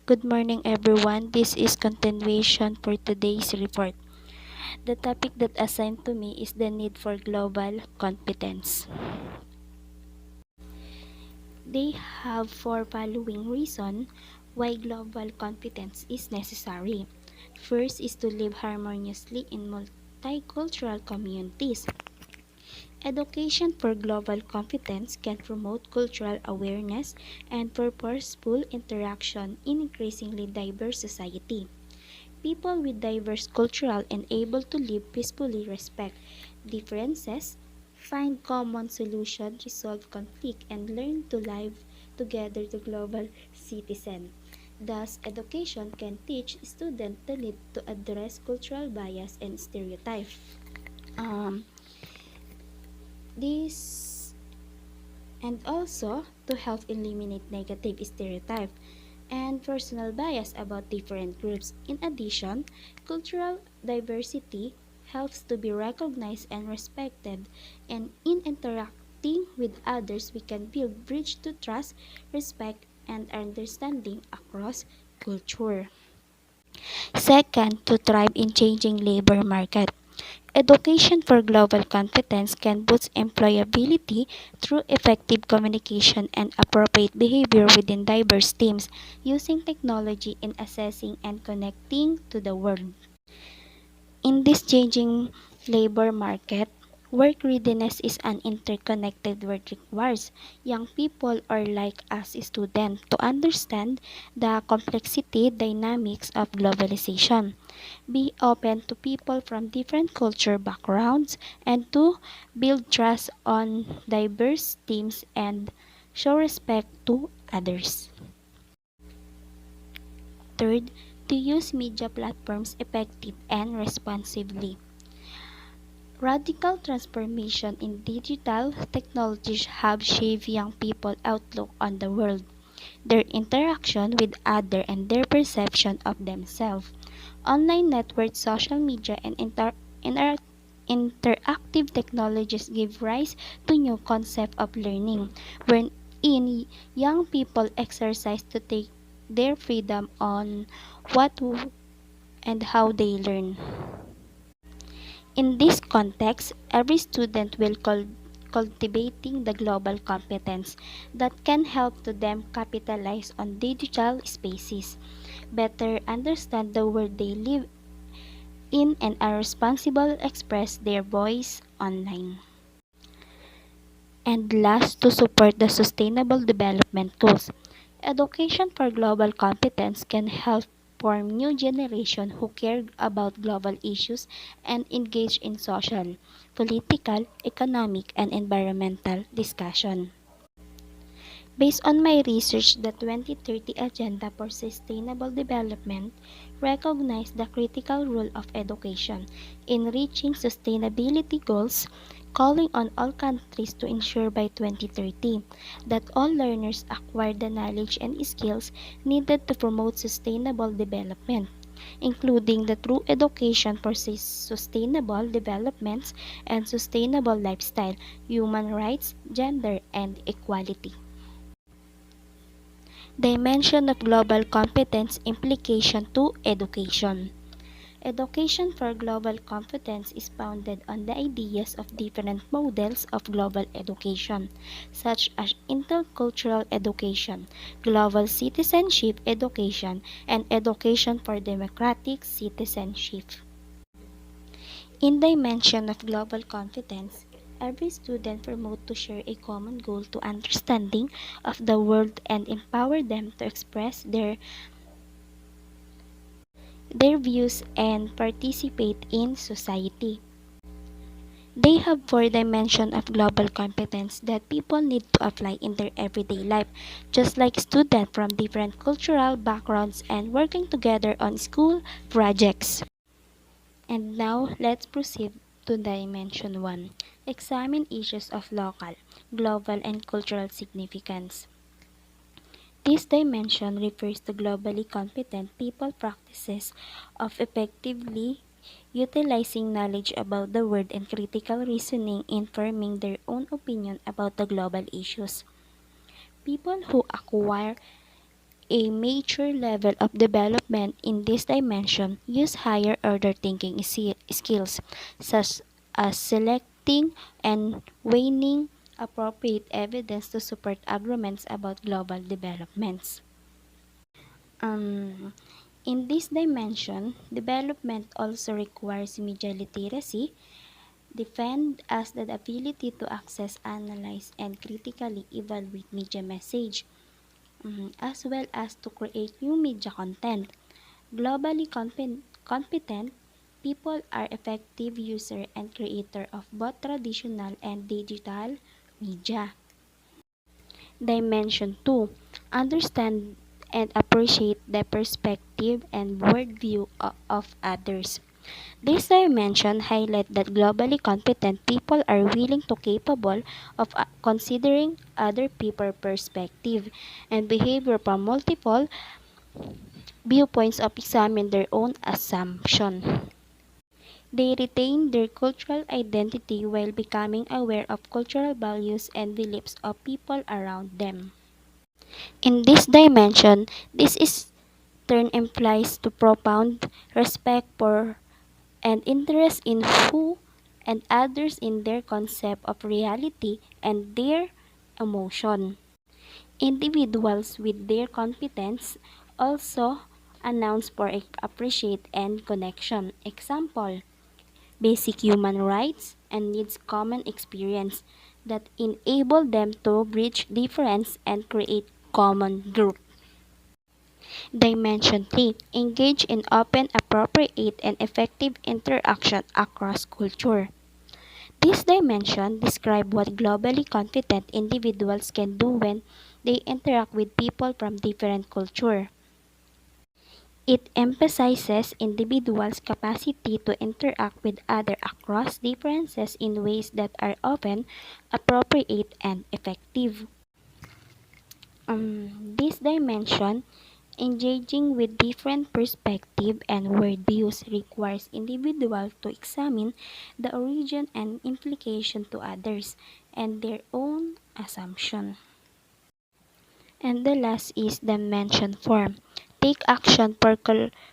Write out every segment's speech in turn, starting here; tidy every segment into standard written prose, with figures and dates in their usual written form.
Good morning, everyone. This is continuation for today's report. The topic that assigned to me is the need for global competence. They have four following reasons why global competence is necessary. First is to live harmoniously in multicultural communities. Education for global competence can promote cultural awareness and purposeful interaction in increasingly diverse society. People with diverse cultural and able to live peacefully respect differences, find common solutions, resolve conflict, and learn to live together to global citizen. Thus, education can teach students the need to address cultural bias and stereotype. Um, this and also to help eliminate negative stereotype and personal bias about different groups. In addition, cultural diversity helps to be recognized and respected, and in interacting with others, we can build bridge to trust, respect, and understanding across culture. Second, to thrive in changing labor market. Education for global competence can boost employability through effective communication and appropriate behavior within diverse teams, using technology in assessing and connecting to the world. In this changing labor market, work readiness is an interconnected word requires young people or like us students to understand the complexity dynamics of globalization, be open to people from different culture backgrounds, and to build trust on diverse teams and show respect to others. Third, to use media platforms effective and responsibly. Radical transformation in digital technologies have shaped young people's outlook on the world, their interaction with others, and their perception of themselves. Online networks, social media, and interactive technologies give rise to new concept of learning, wherein young people exercise to take their freedom on what and how they learn. In this context, every student will cultivating the global competence that can help to them capitalize on digital spaces, better understand the world they live in, and are responsible express their voice online. And last, to support the Sustainable Development Goals. Education for global competence can help form new generation who care about global issues and engage in social, political, economic, and environmental discussion. Based on my research, the 2030 Agenda for Sustainable Development recognized the critical role of education in reaching sustainability goals, calling on all countries to ensure by 2030 that all learners acquire the knowledge and skills needed to promote sustainable development, including the true education for sustainable developments and sustainable lifestyle, human rights, gender, and equality. Dimension of global competence implication to education. Education for global competence is founded on the ideas of different models of global education, such as intercultural education, global citizenship education, and education for democratic citizenship. In dimension of global competence, every student promote to share a common goal to understanding of the world and empower them to express their views and participate in society. They have four dimensions of global competence that people need to apply in their everyday life, just like students from different cultural backgrounds and working together on school projects. And now, let's proceed to Dimension 1. Examine issues of local, global, and cultural significance. This dimension refers to globally competent people practices of effectively utilizing knowledge about the world and critical reasoning in forming their own opinion about the global issues. People who acquire A major level of development in this dimension use higher order thinking skills, such as selecting and weighing appropriate evidence to support arguments about global developments. Um, in this dimension, development also requires media literacy, defend as the ability to access, analyze, and critically evaluate media message, as well as to create new media content. Globally competent people are effective user and creator of both traditional and digital media. Dimension 2. Understand and appreciate the perspective and worldview of others. This dimension highlights that globally competent people are willing to capable of considering other people's perspective and behavior from multiple viewpoints of examine their own assumption. They retain their cultural identity while becoming aware of cultural values and beliefs of people around them. In this dimension, this is turn implies to profound respect for and interest in who and others in their concept of reality and their emotion. Individuals with their competence also announce for appreciate and connection. Example, basic human rights and needs common experience that enable them to bridge difference and create common group. Dimension 3. Engage in open, appropriate, and effective interaction across culture. This dimension describes what globally competent individuals can do when they interact with people from different cultures. It emphasizes individuals' capacity to interact with others across differences in ways that are often appropriate and effective. This dimension, engaging with different perspectives and worldviews, requires individuals to examine the origin and implication to others and their own assumption. And the last is dimension form. Take action for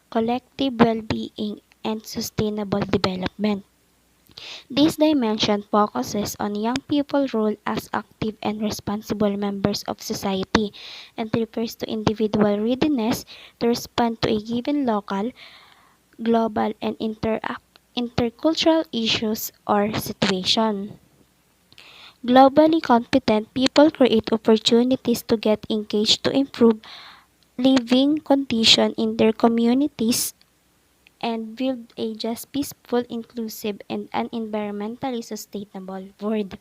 collective well-being and sustainable development. This dimension focuses on young people's role as active and responsible members of society and refers to individual readiness to respond to a given local, global, and intercultural issues or situation. Globally competent people create opportunities to get engaged to improve living conditions in their communities and build a just peaceful, inclusive, and an environmentally sustainable world.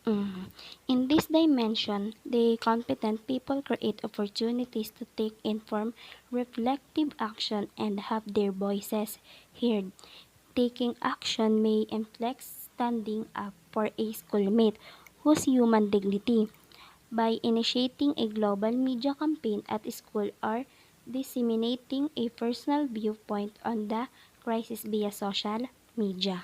In this dimension, the competent people create opportunities to take informed, reflective action and have their voices heard. Taking action may imply standing up for a schoolmate whose human dignity by initiating a global media campaign at school or disseminating a personal viewpoint on the crisis via social media.